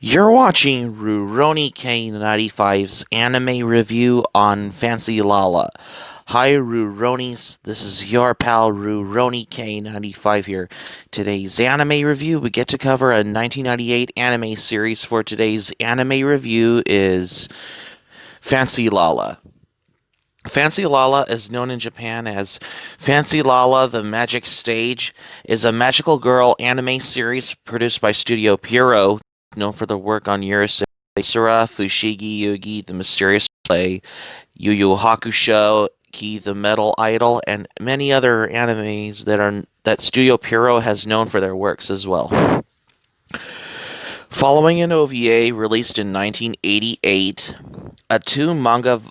You're watching Rurouni K95's anime review on Fancy Lala. Hi Ruronis, this is your pal Rurouni K95 here. Today's anime review, we get to cover a 1998 anime series. For today's anime review is Fancy Lala. Fancy Lala is known in Japan as Fancy Lala The Magic Stage, is a magical girl anime series produced by Studio Pierrot, known for their work on Yurusei Fushigi Yugi, The Mysterious Play, Yu Yu Hakusho, Ki the Metal Idol, and many other animes that Studio Pierrot has known for their works as well. Following an OVA released in 1988, a two-volume manga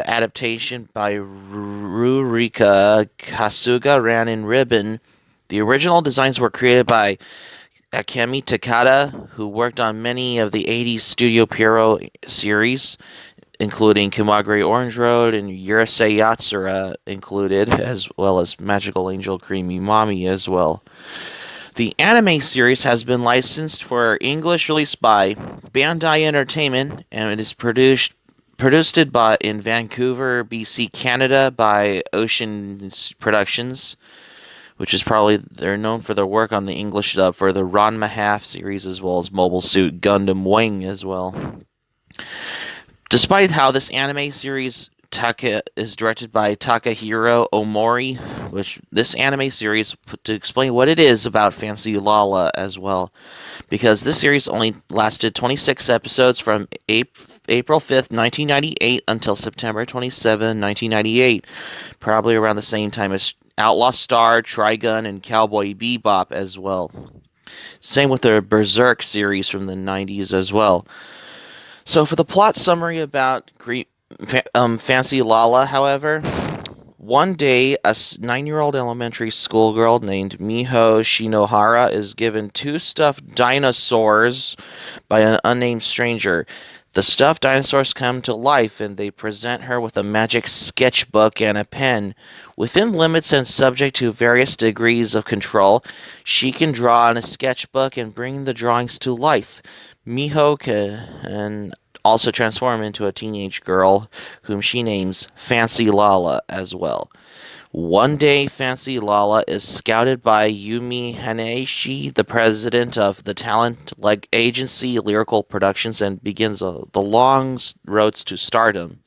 adaptation by Rurika Kasuga ran in Ribbon. The original designs were created by Akemi Takada, who worked on many of the 80s Studio Pierrot series, including Kumagure Orange Road and Yurusei Yatsura included, as well as Magical Angel Creamy Mommy as well. The anime series has been licensed for English release by Bandai Entertainment, and it is produced in Vancouver, BC, Canada by Ocean Productions, which is probably they're known for their work on the English dub for the Ranma Half series as well as Mobile Suit Gundam Wing as well. Despite how this anime series is directed by Takahiro Omori, which this anime series, to explain what it is about Fancy Lala as well, because this series only lasted 26 episodes from April 5th, 1998 until September 27, 1998, probably around the same time as Outlaw Star, Trigun, and Cowboy Bebop as well. Same with the Berserk series from the 90s as well. So for the plot summary about Fancy Lala, however, one day a 9-year-old elementary schoolgirl named Miho Shinohara is given two stuffed dinosaurs by an unnamed stranger. The stuffed dinosaurs come to life and they present her with a magic sketchbook and a pen. Within limits and subject to various degrees of control, she can draw on a sketchbook and bring the drawings to life. Miho can also transform into a teenage girl whom she names Fancy Lala as well. One day, Fancy Lala is scouted by Yumi Haneshi, the president of the talent agency Lyrical Productions, and begins the long roads to stardom.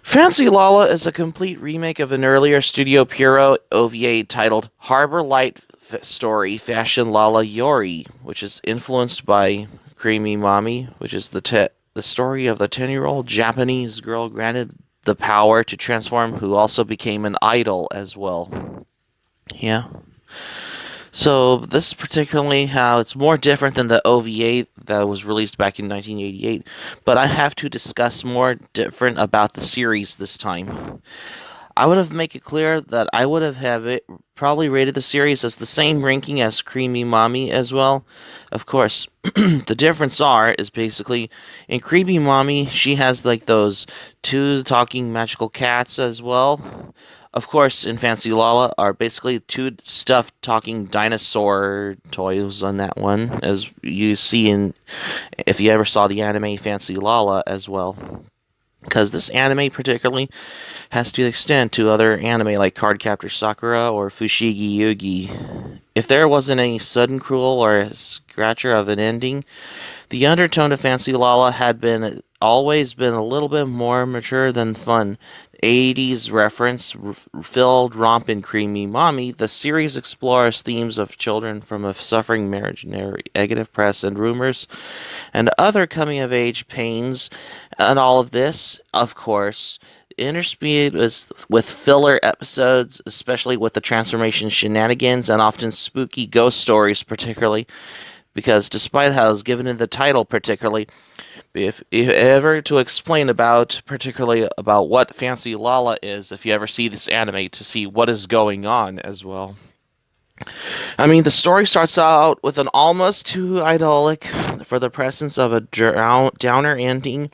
Fancy Lala is a complete remake of an earlier Studio Pierrot OVA titled Harbor Light Story Fashion Lala Yori, which is influenced by Creamy Mommy, which is the story of the 10-year-old Japanese girl granted the power to transform, who also became an idol as well. Yeah. So this is particularly how it's more different than the OVA that was released back in 1988, but I have to discuss more different about the series this time. I would have made it clear that I would have it probably rated the series as the same ranking as Creamy Mommy as well. Of course, the difference is basically in Creamy Mommy, she has like those two talking magical cats as well. Of course, in Fancy Lala are basically two stuffed talking dinosaur toys on that one, as you see if you ever saw the anime Fancy Lala as well. Because this anime particularly has to extend to other anime like Cardcaptor Sakura or Fushigi Yugi. If there wasn't any sudden cruel or a scratcher of an ending, the undertone of Fancy Lala had always been a little bit more mature than fun. 80s reference-filled romp in Creamy Mommy, the series explores themes of children from a suffering marriage, negative press and rumors, and other coming-of-age pains, and all of this, of course, interspersed with filler episodes, especially with the transformation shenanigans and often spooky ghost stories, particularly because despite how it's given in the title, particularly, if ever to explain particularly about what Fancy Lala is, if you ever see this anime, to see what is going on as well. I mean, the story starts out with an almost too idyllic for the presence of a downer ending.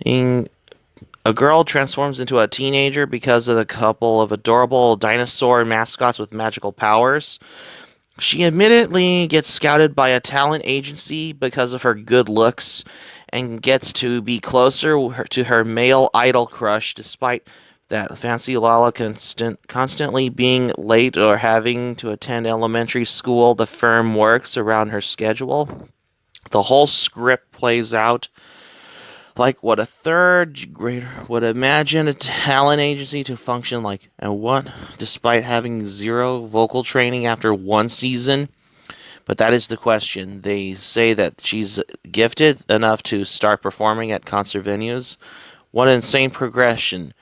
A girl transforms into a teenager because of a couple of adorable dinosaur mascots with magical powers. She admittedly gets scouted by a talent agency because of her good looks and gets to be closer to her male idol crush despite that Fancy Lala constantly being late or having to attend elementary school. The firm works around her schedule. The whole script plays out like what a third grader would imagine a talent agency to function like, and what, despite having zero vocal training after one season. But that is the question. They say that she's gifted enough to start performing at concert venues. What an insane progression.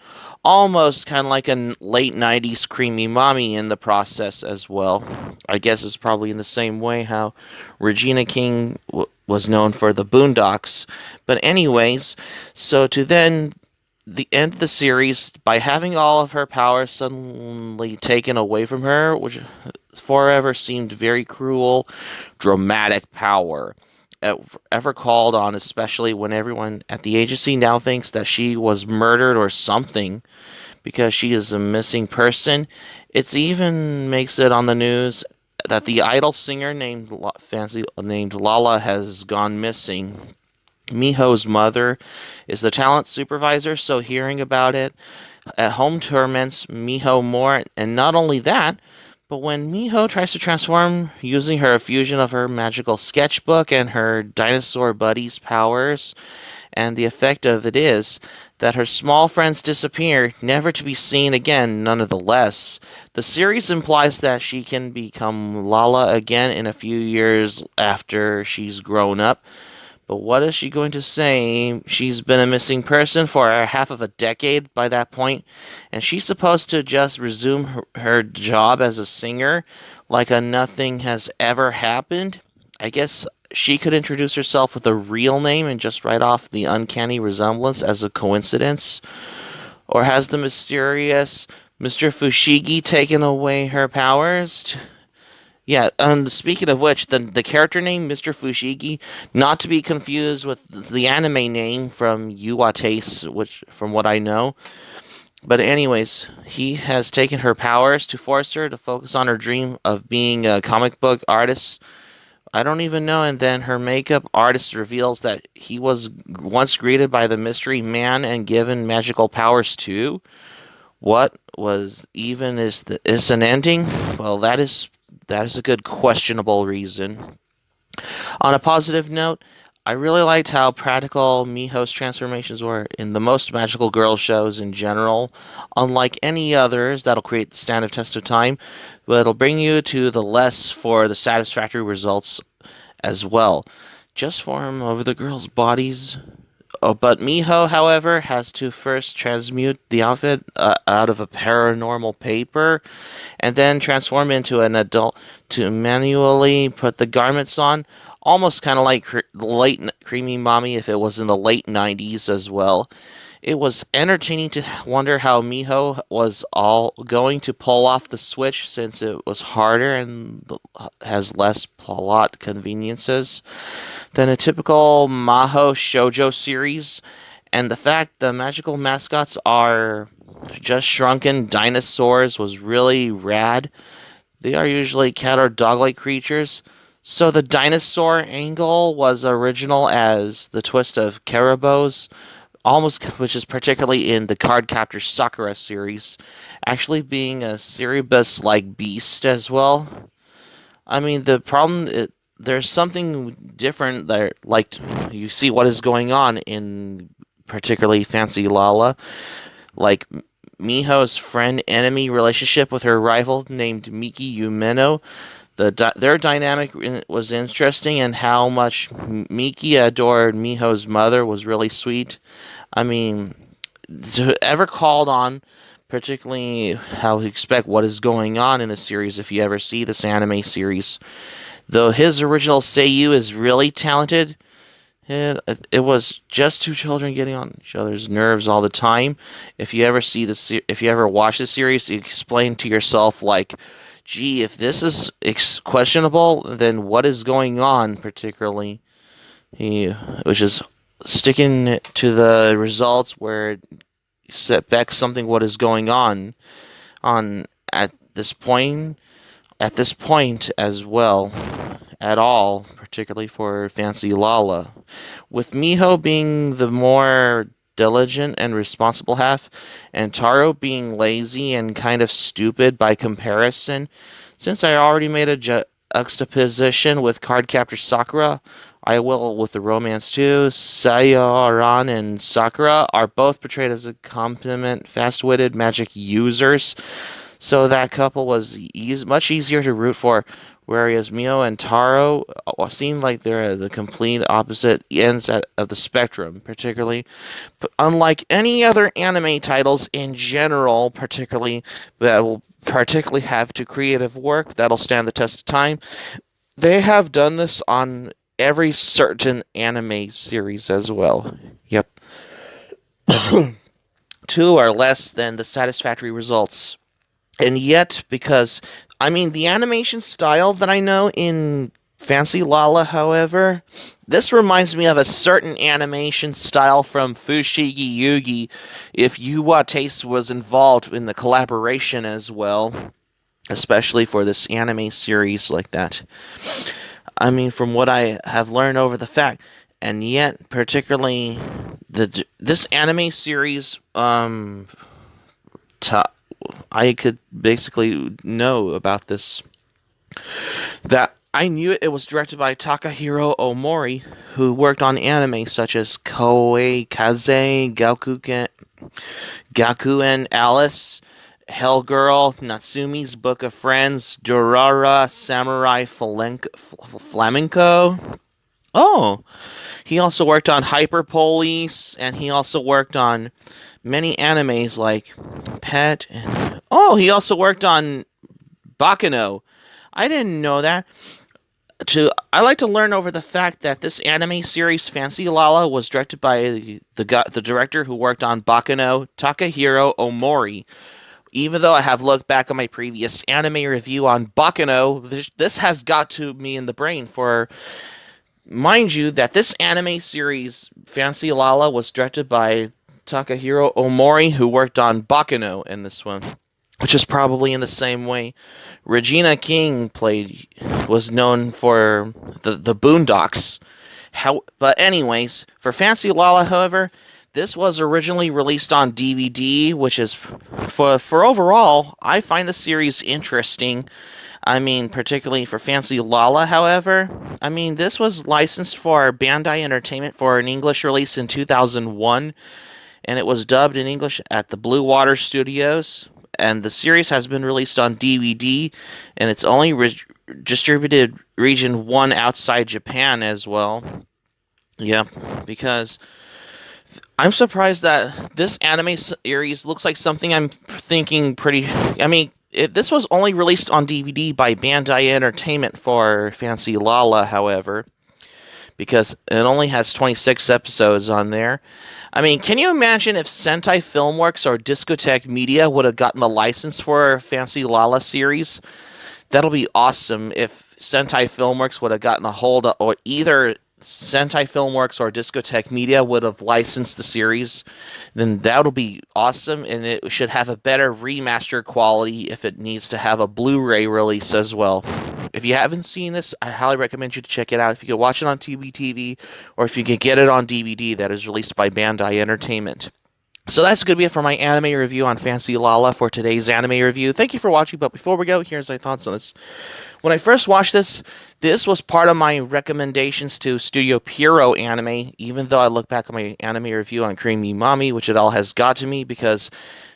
Almost kind of like a late 90s Creamy Mommy in the process as well. I guess it's probably in the same way how Regina King was known for the Boondocks. But, anyways, so to then the end of the series by having all of her powers suddenly taken away from her, which forever seemed very cruel, dramatic power ever called on, especially when everyone at the agency now thinks that she was murdered or something because she is a missing person. It even makes it on the news that the idol singer named Lala has gone missing. Miho's mother is the talent supervisor, so hearing about it at home torments Miho more. And not only that, but when Miho tries to transform using her fusion of her magical sketchbook and her dinosaur buddy's powers, and the effect of it is that her small friends disappear, never to be seen again, none of the less. The series implies that she can become Lala again in a few years after she's grown up, but what is she going to say? She's been a missing person for half of a decade by that point, and she's supposed to just resume her job as a singer like a nothing has ever happened. I guess she could introduce herself with a real name and just write off the uncanny resemblance as a coincidence. Or has the mysterious Mr. Fushigi taken away her powers? Yeah, speaking of which, the character name Mr. Fushigi, not to be confused with the anime name from Yuates, which from what I know. But anyways, he has taken her powers to force her to focus on her dream of being a comic book artist. I don't even know. And then her makeup artist reveals that he was once greeted by the mystery man and given magical powers too. What was even is an ending? Well, that is a good questionable reason. On a positive note, I really liked how practical Miho's transformations were in the most magical girl shows in general, unlike any others that'll create the stand of test of time, but it'll bring you to the less for the satisfactory results as well. Just form over the girls' bodies. Oh, but Miho, however, has to first transmute the outfit out of a paranormal paper and then transform into an adult to manually put the garments on. Almost kind of like late Creamy Mommy if it was in the late 90s as well. It was entertaining to wonder how Miho was all going to pull off the switch since it was harder and has less plot conveniences than a typical Maho shoujo series. And the fact the magical mascots are just shrunken dinosaurs was really rad. They are usually cat or dog-like creatures. So the dinosaur angle was original as the twist of Caribos, almost which is particularly in the Cardcaptor Sakura series, actually being a Cerebus-like beast as well. I mean, there's something different there. Like you see what is going on in particularly Fancy Lala, like Miho's friend-enemy relationship with her rival named Miki Umeno. Their dynamic was interesting, and how much Miki adored Miho's mother was really sweet. I mean, to ever called on, particularly how to expect what is going on in the series if you ever see this anime series. Though his original Seiyu is really talented, it was just two children getting on each other's nerves all the time. If you ever watch the series, you explain to yourself like, "Gee, if this is questionable, then what is going on?" Particularly, which is sticking to the results where set back something what is going on at this point. at this point as well at all, particularly for Fancy Lala. With Miho being the more diligent and responsible half, and Taro being lazy and kind of stupid by comparison, since I already made a juxtaposition with Cardcaptor Sakura, I will with the romance too. Sayaran and Sakura are both portrayed as a competent, fast-witted magic users, so that couple was much easier to root for, whereas Mio and Taro seem like they're the complete opposite ends of the spectrum, particularly. But unlike any other anime titles in general, particularly that will particularly have to creative work that'll stand the test of time, they have done this on every certain anime series as well. Yep. Two are less than the satisfactory results. And yet, because, I mean, the animation style that I know in Fancy Lala, however, this reminds me of a certain animation style from Fushigi Yugi, if Yuwa Taste was involved in the collaboration as well, especially for this anime series like that. I mean, from what I have learned over the fact, and yet, particularly, this anime series, I could basically know about this. That I knew it was directed by Takahiro Omori, who worked on anime such as Koei Kaze, Gaku and Alice, Hellgirl, Natsumi's Book of Friends, Durara, Samurai Flamenco. Oh, he also worked on Hyper Police, and he also worked on many animes like Pet. Oh, he also worked on Bakano. I didn't know that. I like to learn over the fact that this anime series, Fancy Lala, was directed by the director who worked on Bakano, Takahiro Omori. Even though I have looked back on my previous anime review on Bakano, this has got to me in the brain for. Mind you, that this anime series, Fancy Lala, was directed by Takahiro Omori, who worked on Bakano in this one, which is probably in the same way Regina King was known for the Boondocks. But anyways, for Fancy Lala, however, this was originally released on DVD, which is for overall, I find the series interesting. I mean, particularly for Fancy Lala, however, I mean, this was licensed for Bandai Entertainment for an English release in 2001, and it was dubbed in English at the Blue Water Studios. And the series has been released on DVD, and it's only distributed region 1 outside Japan as well. Yeah, because I'm surprised that this anime series looks like something I'm thinking pretty. I mean, this was only released on DVD by Bandai Entertainment for Fancy Lala, however, because it only has 26 episodes on there. I mean, can you imagine if Sentai Filmworks or Discotek Media would have gotten the license for Fancy Lala series? That'll be awesome if Sentai Filmworks would have gotten a hold of, or either Sentai Filmworks or Discotek Media would have licensed the series, then that'll be awesome, and it should have a better remaster quality if it needs to have a Blu-ray release as well. If you haven't seen this, I highly recommend you to check it out. If you can watch it on TBTV, or if you can get it on DVD that is released by Bandai Entertainment. So that's going to be it for my anime review on Fancy Lala for today's anime review. Thank you for watching, but before we go, here's my thoughts on this. When I first watched this was part of my recommendations to Studio Pierrot anime, even though I look back at my anime review on Creamy Mommy, which it all has got to me, because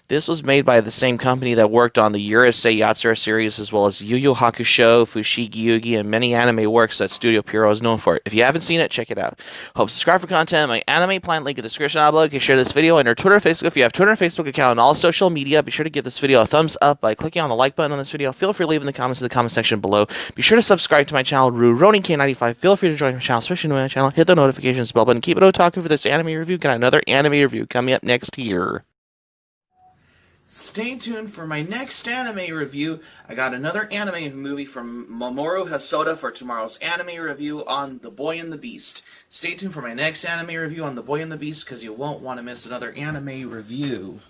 this was made by the same company that worked on the Urusei Yatsura series, as well as Yu Yu Hakusho, Fushigi Yugi, and many anime works that Studio Pierrot is known for. If you haven't seen it, check it out. Hope to subscribe for content. My anime plan link in the description down below. You can share this video on your Twitter, Facebook. If you have Twitter and Facebook account and all social media, be sure to give this video a thumbs up by clicking on the like button on this video. Feel free to leave in the comments in the comment section below. Be sure to subscribe to my channel, RuRoninK95. Feel free to join my channel, especially new my channel. Hit the notifications bell button. Keep it otaku for this anime review. Got another anime review coming up next year. Stay tuned for my next anime review. I got another anime movie from Mamoru Hosoda for tomorrow's anime review on The Boy and the Beast. Stay tuned for my next anime review on The Boy and the Beast, because you won't want to miss another anime review.